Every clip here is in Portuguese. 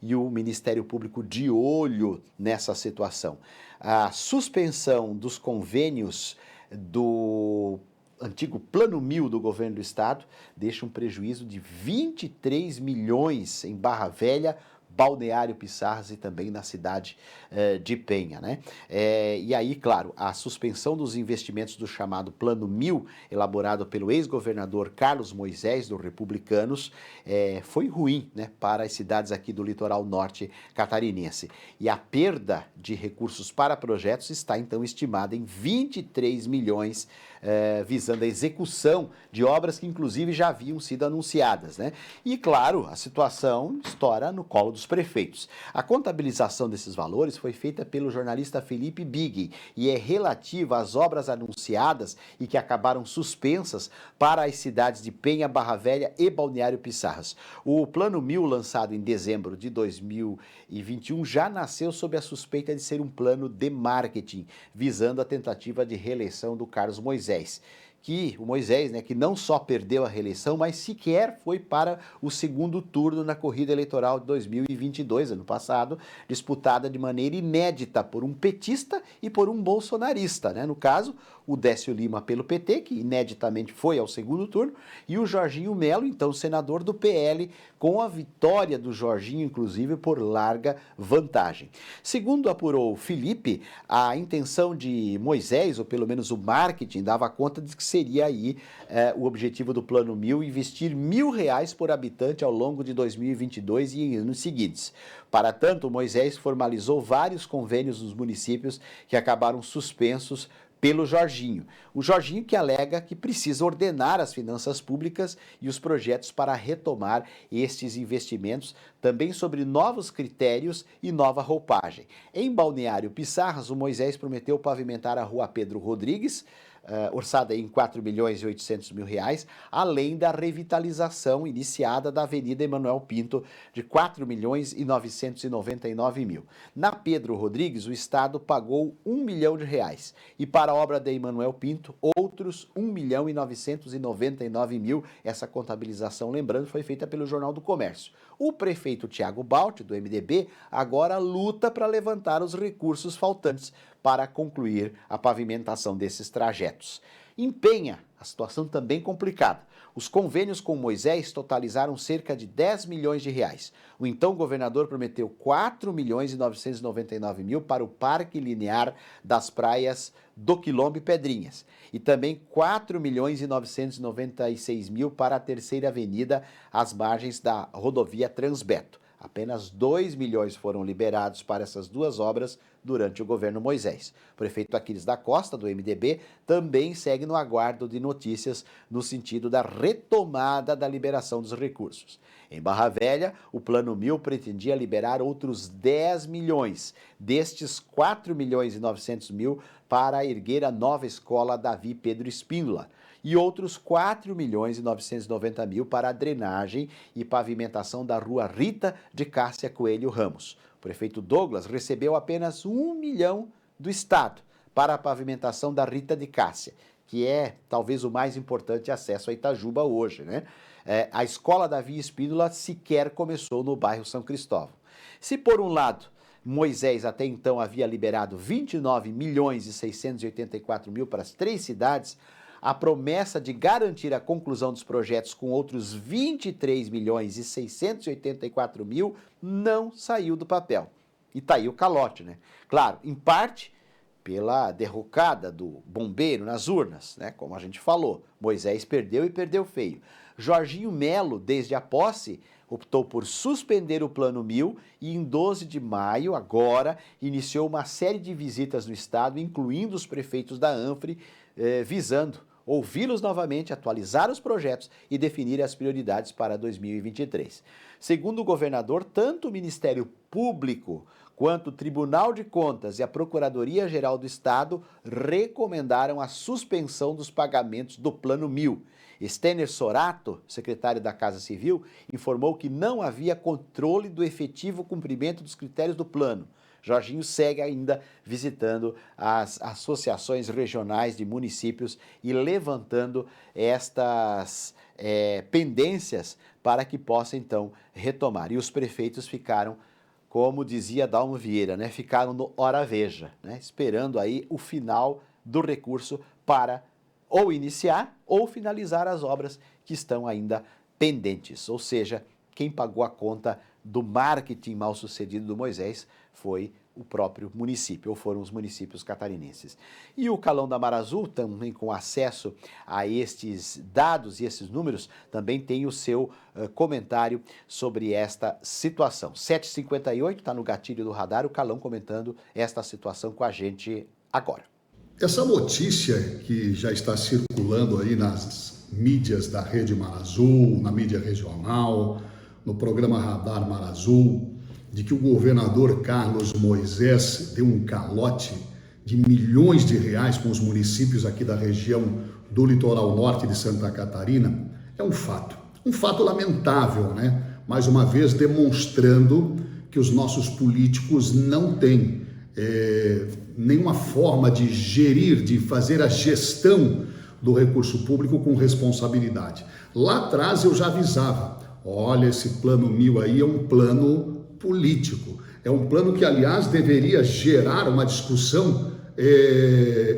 e o Ministério Público de olho nessa situação. A suspensão dos convênios do antigo Plano 1000 do governo do estado deixa um prejuízo de 23 milhões em Barra Velha, Balneário Piçarras e também na cidade de Penha, né? E aí, claro, a suspensão dos investimentos do chamado Plano 1000, elaborado pelo ex-governador Carlos Moisés, do Republicanos, foi ruim, né, para as cidades aqui do litoral norte catarinense. E a perda de recursos para projetos está, então, estimada em 23 milhões, visando a execução de obras que, inclusive, já haviam sido anunciadas, né? E, claro, a situação estoura no colo dos prefeitos. A contabilização desses valores foi feita pelo jornalista Felipe Bigg e é relativa às obras anunciadas e que acabaram suspensas para as cidades de Penha, Barra Velha e Balneário Piçarras. O Plano 1000, lançado em dezembro de 2021, já nasceu sob a suspeita de ser um plano de marketing, visando a tentativa de reeleição do Carlos Moisés. Que o Moisés, né, que não só perdeu a reeleição, mas sequer foi para o segundo turno na corrida eleitoral de 2022, ano passado, disputada de maneira inédita por um petista e por um bolsonarista, né? No caso, o Décio Lima pelo PT, que ineditamente foi ao segundo turno, e o Jorginho Melo, então senador do PL, com a vitória do Jorginho, inclusive, por larga vantagem. Segundo apurou Felipe, a intenção de Moisés, ou pelo menos o marketing, dava conta de que seria aí o objetivo do Plano 1000, investir R$ 1.000 por habitante ao longo de 2022 e em anos seguintes. Para tanto, Moisés formalizou vários convênios nos municípios que acabaram suspensos pelo Jorginho. O Jorginho que alega que precisa ordenar as finanças públicas e os projetos para retomar estes investimentos, também sobre novos critérios e nova roupagem. Em Balneário Piçarras, o Moisés prometeu pavimentar a rua Pedro Rodrigues, orçada em 4.800.000 reais, além da revitalização iniciada da Avenida Emanuel Pinto, de 4.999.000. Na Pedro Rodrigues, o Estado pagou R$ 1 milhão e para a obra de Emanuel Pinto, outros 1.999.000. Essa contabilização, lembrando, foi feita pelo Jornal do Comércio. O prefeito Thiago Baldi, do MDB, agora luta para levantar os recursos faltantes para concluir a pavimentação desses trajetos. Em Penha, a situação também complicada. Os convênios com Moisés totalizaram cerca de R$ 10 milhões. O então governador prometeu R$ 4.999.000 para o Parque Linear das praias do Quilombo e Pedrinhas. E também R$ 4.996.000 para a Terceira Avenida, às margens da rodovia Transbeto. Apenas 2 milhões foram liberados para essas duas obras durante o governo Moisés. O prefeito Aquiles da Costa, do MDB, também segue no aguardo de notícias no sentido da retomada da liberação dos recursos. Em Barra Velha, o Plano 1000 pretendia liberar outros 10 milhões, destes 4.900.000 para erguer a nova escola Davi Pedro Espíndola, e outros 4.990.000 para a drenagem e pavimentação da rua Rita de Cássia Coelho Ramos. O prefeito Douglas recebeu apenas R$ 1 milhão do Estado para a pavimentação da Rita de Cássia, que é talvez o mais importante acesso a Itajuba hoje, né? A escola Davi Espíndola sequer começou no bairro São Cristóvão. Se por um lado Moisés até então havia liberado 29.684.000 para as 3 cidades, a promessa de garantir a conclusão dos projetos com outros 23.684.000 não saiu do papel. E tá aí o calote, né? Claro, em parte pela derrocada do bombeiro nas urnas, né? Como a gente falou, Moisés perdeu e perdeu feio. Jorginho Melo, desde a posse, optou por suspender o Plano 1000 e em 12 de maio, agora, iniciou uma série de visitas no estado, incluindo os prefeitos da ANFRE, visando ouvi-los novamente, atualizar os projetos e definir as prioridades para 2023. Segundo o governador, tanto o Ministério Público quanto o Tribunal de Contas e a Procuradoria-Geral do Estado recomendaram a suspensão dos pagamentos do Plano 1000. Stener Sorato, secretário da Casa Civil, informou que não havia controle do efetivo cumprimento dos critérios do plano. Jorginho segue ainda visitando as associações regionais de municípios e levantando estas pendências para que possa então retomar. E os prefeitos ficaram como dizia Dalmo Vieira, né, ficaram no hora veja, né, esperando aí o final do recurso para ou iniciar ou finalizar as obras que estão ainda pendentes. Ou seja, quem pagou a conta do marketing mal sucedido do Moisés foi o próprio município, ou foram os municípios catarinenses. E o Calão da Mar Azul, também com acesso a estes dados e esses números, também tem o seu comentário sobre esta situação. 7h58, está no gatilho do radar, o Calão comentando esta situação com a gente agora. Essa notícia que já está circulando aí nas mídias da Rede Mar Azul, na mídia regional, no programa Radar Mar Azul, de que o governador Carlos Moisés deu um calote de milhões de reais com os municípios aqui da região do litoral norte de Santa Catarina, é um fato lamentável, né? Mais uma vez demonstrando que os nossos políticos não têm nenhuma forma de gerir, de fazer a gestão do recurso público com responsabilidade. Lá atrás eu já avisava, olha, esse plano 1000 aí é um plano político, é um plano que, aliás, deveria gerar uma discussão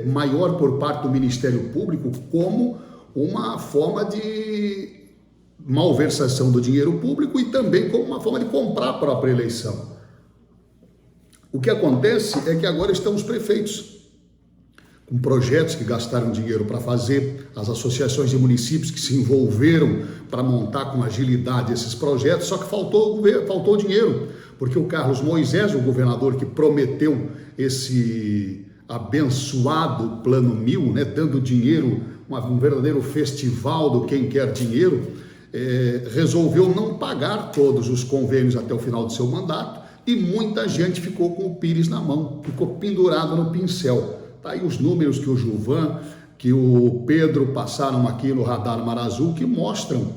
maior por parte do Ministério Público como uma forma de malversação do dinheiro público e também como uma forma de comprar a própria eleição. O que acontece é que agora estão os prefeitos com projetos que gastaram dinheiro para fazer, as associações de municípios que se envolveram para montar com agilidade esses projetos, só que faltou dinheiro, porque o Carlos Moisés, o governador que prometeu esse abençoado plano 1000, né, dando dinheiro, um verdadeiro festival do quem quer dinheiro, resolveu não pagar todos os convênios até o final do seu mandato e muita gente ficou com o pires na mão, ficou pendurado no pincel. Tá aí os números que o Gilvan, que o Pedro passaram aqui no Radar Mar Azul, que mostram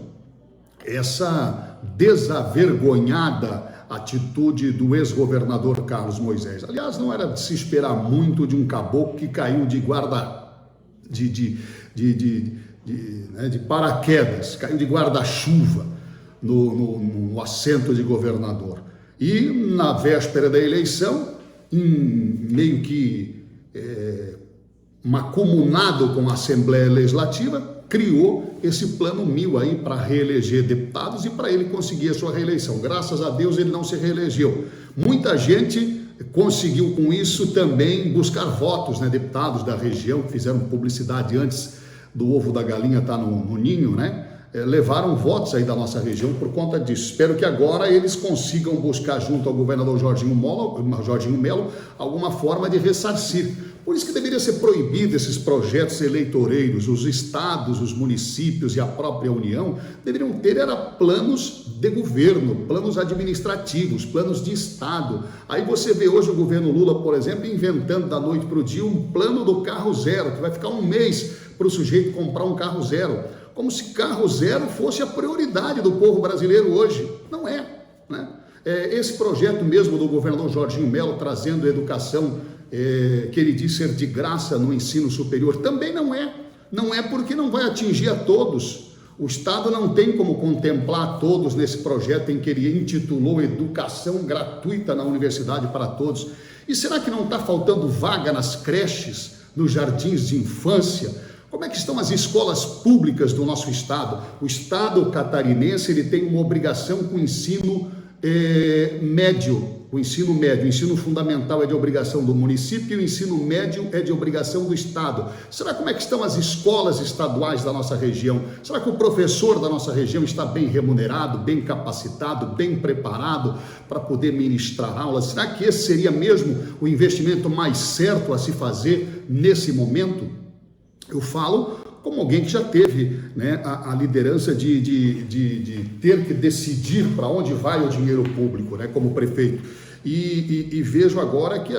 essa desavergonhada atitude do ex-governador Carlos Moisés. Aliás, não era de se esperar muito de um caboclo que caiu de de paraquedas, caiu de guarda-chuva no assento de governador. E na véspera da eleição, meio que macumunado com a Assembleia Legislativa, criou esse plano 1000 aí para reeleger deputados e para ele conseguir a sua reeleição. Graças a Deus ele não se reelegeu. Muita gente conseguiu com isso também buscar votos, né? Deputados da região que fizeram publicidade antes do ovo da galinha estar no ninho, né? Levaram votos aí da nossa região por conta disso. Espero que agora eles consigam buscar junto ao governador Jorginho Melo alguma forma de ressarcir. Por isso que deveria ser proibido esses projetos eleitoreiros. Os estados, os municípios e a própria União deveriam ter planos de governo, planos administrativos, planos de estado. Aí você vê hoje o governo Lula, por exemplo, inventando da noite para o dia um plano do carro zero, que vai ficar um mês para o sujeito comprar um carro zero. Como se carro zero fosse a prioridade do povo brasileiro hoje. Não é, né? Esse projeto mesmo do governador Jorginho Melo trazendo educação que ele diz ser de graça no ensino superior, também não é. Não é porque não vai atingir a todos. O Estado não tem como contemplar todos nesse projeto em que ele intitulou Educação Gratuita na Universidade para Todos. E será que não está faltando vaga nas creches, nos jardins de infância? Como é que estão as escolas públicas do nosso estado? O estado catarinense ele tem uma obrigação com o ensino médio. O ensino fundamental é de obrigação do município e o ensino médio é de obrigação do estado. Será como é que estão as escolas estaduais da nossa região? Será que o professor da nossa região está bem remunerado, bem capacitado, bem preparado para poder ministrar aulas? Será que esse seria mesmo o investimento mais certo a se fazer nesse momento? Eu falo como alguém que já teve, né, a liderança de ter que decidir para onde vai o dinheiro público, né, como prefeito. E vejo agora que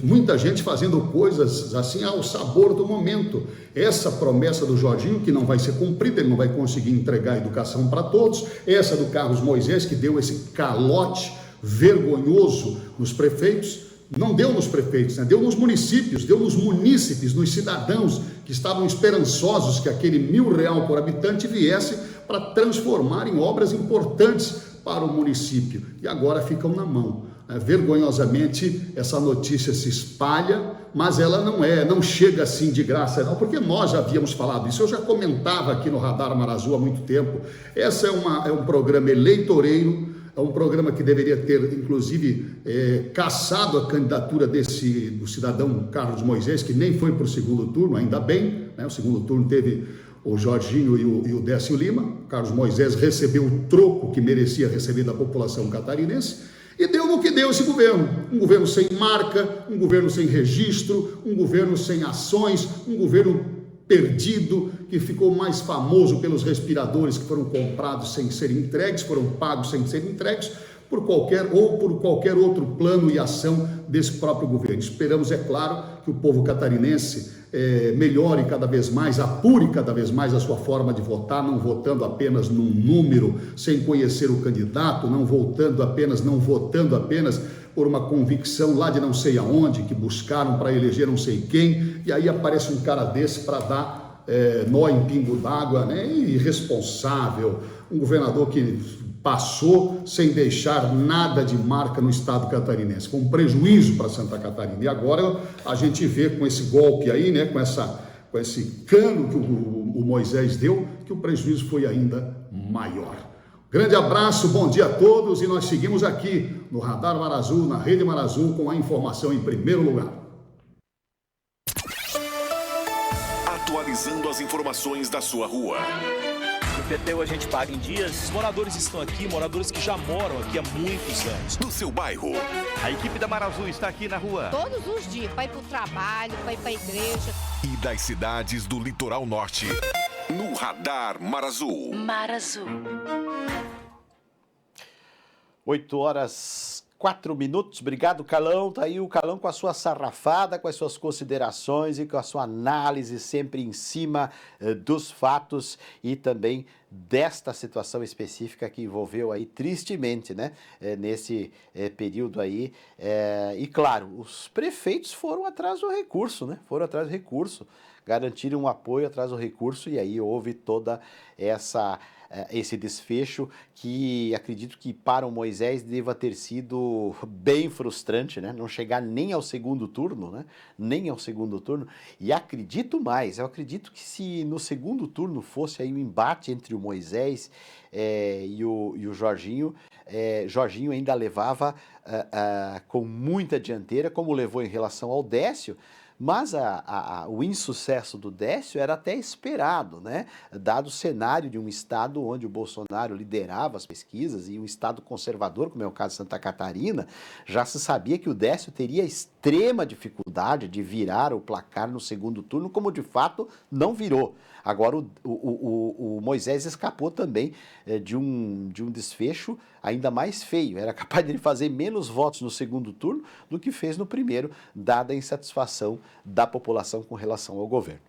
muita gente fazendo coisas assim ao sabor do momento. Essa promessa do Jorginho, que não vai ser cumprida, ele não vai conseguir entregar a educação para todos. Essa do Carlos Moisés, que deu esse calote vergonhoso nos prefeitos. Não deu nos prefeitos, né? Deu nos municípios, deu nos munícipes, nos cidadãos que estavam esperançosos que aquele R$1.000 por habitante viesse para transformar em obras importantes para o município. E agora ficam na mão. Vergonhosamente, essa notícia se espalha, mas ela não chega assim de graça, não, porque nós já havíamos falado isso, eu já comentava aqui no Radar Marazu há muito tempo. Essa é um programa eleitoreiro, é um programa que deveria ter, inclusive, cassado a candidatura do cidadão Carlos Moisés, que nem foi para o segundo turno, ainda bem, né? O segundo turno teve o Jorginho e o Décio Lima. O Carlos Moisés recebeu o troco que merecia receber da população catarinense, e deu no que deu esse governo. Um governo sem marca, um governo sem registro, um governo sem ações, um governo perdido, que ficou mais famoso pelos respiradores que foram comprados sem serem entregues, foram pagos sem serem entregues, por qualquer outro plano e ação desse próprio governo. Esperamos, é claro, que o povo catarinense melhore cada vez mais, apure cada vez mais a sua forma de votar, não votando apenas num número, sem conhecer o candidato, não votando apenas por uma convicção lá de não sei aonde, que buscaram para eleger não sei quem, e aí aparece um cara desse para dar nó em pingo d'água, né? Irresponsável, um governador que passou sem deixar nada de marca no estado catarinense, com um prejuízo para Santa Catarina. E agora a gente vê com esse golpe aí, né, com esse cano que o Moisés deu, que o prejuízo foi ainda maior. Grande abraço, bom dia a todos, e nós seguimos aqui no Radar Marazu, na Rede Marazu, com a informação em primeiro lugar. Atualizando as informações da sua rua. O IPTU a gente paga em dias. Os moradores estão aqui, moradores que já moram aqui há muitos anos. Do seu bairro. A equipe da Marazu está aqui na rua. Todos os dias, para ir para o trabalho, para ir para a igreja. E das cidades do litoral norte. No Radar Marazu. Marazu. 8h04. Obrigado, Calão. Tá aí o Calão com a sua sarrafada, com as suas considerações e com a sua análise sempre em cima dos fatos e também desta situação específica que envolveu aí tristemente, né, nesse período aí. E claro, os prefeitos foram atrás do recurso, né? Foram atrás do recurso, garantiram um apoio atrás do recurso, e aí houve toda esse desfecho que acredito que para o Moisés deva ter sido bem frustrante, né? Não chegar nem ao segundo turno, né? Nem ao segundo turno. E acredito mais, eu acredito que se no segundo turno fosse aí um embate entre o Moisés e o Jorginho, Jorginho ainda levava com muita dianteira, como levou em relação ao Décio. Mas o insucesso do Décio era até esperado, né? Dado o cenário de um estado onde o Bolsonaro liderava as pesquisas e um estado conservador, como é o caso de Santa Catarina, já se sabia que o Décio teria extrema dificuldade de virar o placar no segundo turno, como de fato não virou. Agora o Moisés escapou também de um desfecho ainda mais feio. Era capaz de ele fazer menos votos no segundo turno do que fez no primeiro, dada a insatisfação da população com relação ao governo.